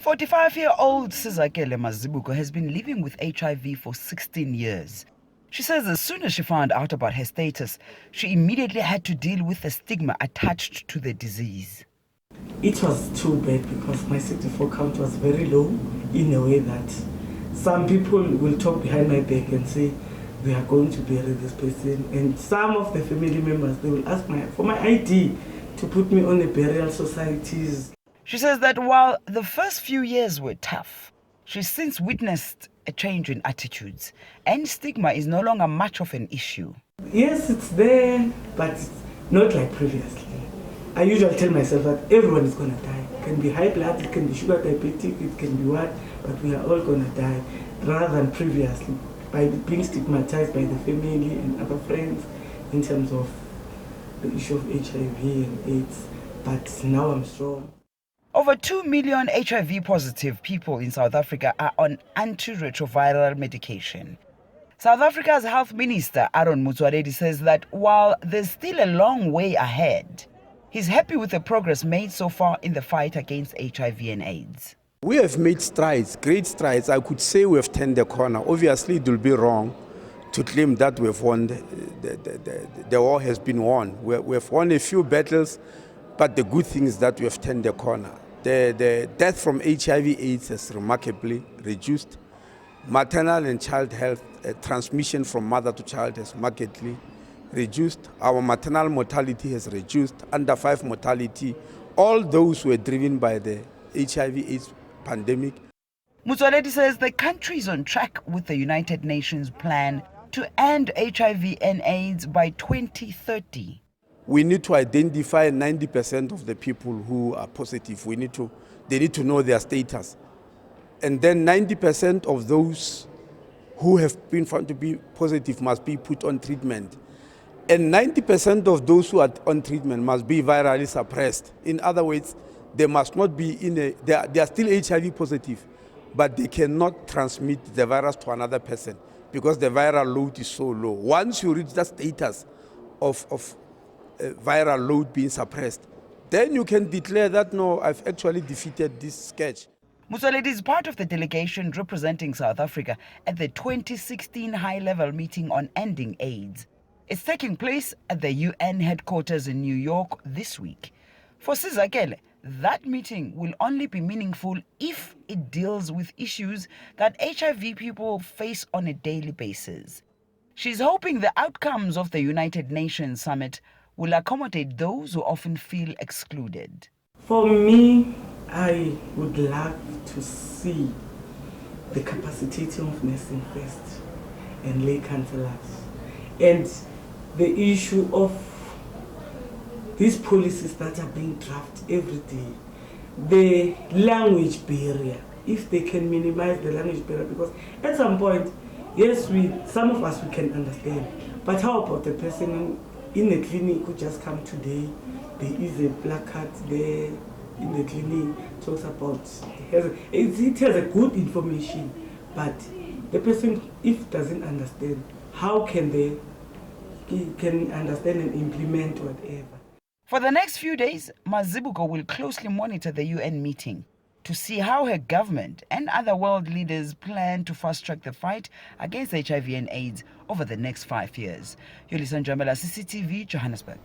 45-year-old Sizakele Mazibuko has been living with HIV for 16 years. She says as soon as she found out about her status, she immediately had to deal with the stigma attached to the disease. It was too bad because my CD4 count was very low in a way that some people will talk behind my back and say, we are going to bury this person. And some of the family members, they will ask for my ID to put me on the burial societies. She says that while the first few years were tough, she's since witnessed a change in attitudes, and stigma is no longer much of an issue. Yes, it's there, but not like previously. I usually tell myself that everyone is going to die. It can be high blood, it can be sugar diabetic, it can be what, but we are all going to die, rather than previously, by being stigmatized by the family and other friends in terms of the issue of HIV and AIDS. But now I'm strong. Over 2 million HIV-positive people in South Africa are on antiretroviral medication. South Africa's Health Minister, Aaron Motsoaledi, says that while there's still a long way ahead, he's happy with the progress made so far in the fight against HIV and AIDS. We have made strides, great strides. I could say we have turned the corner. Obviously, it will be wrong to claim that we've won, the war has been won. We've won a few battles, but the good thing is that we have turned the corner. The death from HIV/AIDS has remarkably reduced. Maternal and child health transmission from mother to child has markedly reduced. Our maternal mortality has reduced, under 5 mortality. All those were driven by the HIV/AIDS pandemic. Motsoaledi says the country is on track with the United Nations plan to end HIV and AIDS by 2030. We need to identify 90% of the people who are positive. They need to know their status. And then 90% of those who have been found to be positive must be put on treatment. And 90% of those who are on treatment must be virally suppressed. In other words, they must not be they are still HIV positive, but they cannot transmit the virus to another person because the viral load is so low. Once you reach that status of viral load being suppressed, then you can declare that, no, I've actually defeated this scourge. Motsoaledi is part of the delegation representing South Africa at the 2016 high-level meeting on ending AIDS. It's taking place at the UN headquarters in New York this week. For Sizakele, that meeting will only be meaningful if it deals with issues that HIV people face on a daily basis. She's hoping the outcomes of the United Nations summit will accommodate those who often feel excluded. For me, I would like to see the capacitating of nursing first and lay counselors, and the issue of these policies that are being drafted every day, the language barrier, if they can minimize the language barrier, because at some point, yes, some of us we can understand, but how about the person in the clinic who just come today? There is a placard there in the clinic, talks about, it has a good information, but the person, if doesn't understand, how can they understand and implement whatever? For the next few days, Mazibuko will closely monitor the UN meeting to see how her government and other world leaders plan to fast-track the fight against HIV and AIDS over the next 5 years. Yolisa, Njamela, CCTV, Johannesburg.